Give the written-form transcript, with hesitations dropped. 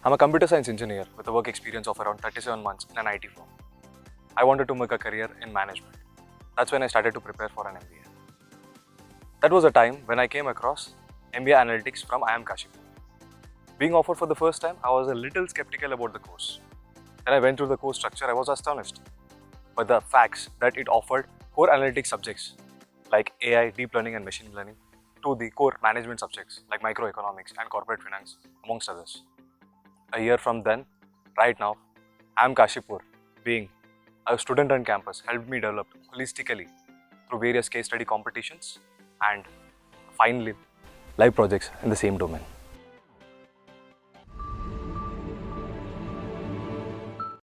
I'm a computer science engineer with a work experience of around 37 months in an IT firm. I wanted to make a career in management. That's when I started to prepare for an MBA. That was a time when I came across MBA Analytics from IIM Kashipur. Being offered for the first time, I was a little skeptical about the course. When I went through the course structure, I was astonished by the facts that it offered core analytics subjects like AI, deep learning and machine learning to the core management subjects like microeconomics and corporate finance, amongst others. A year from then, right now, IIM Kashipur, being a student on campus, helped me develop holistically through various case study competitions and finally live projects in the same domain.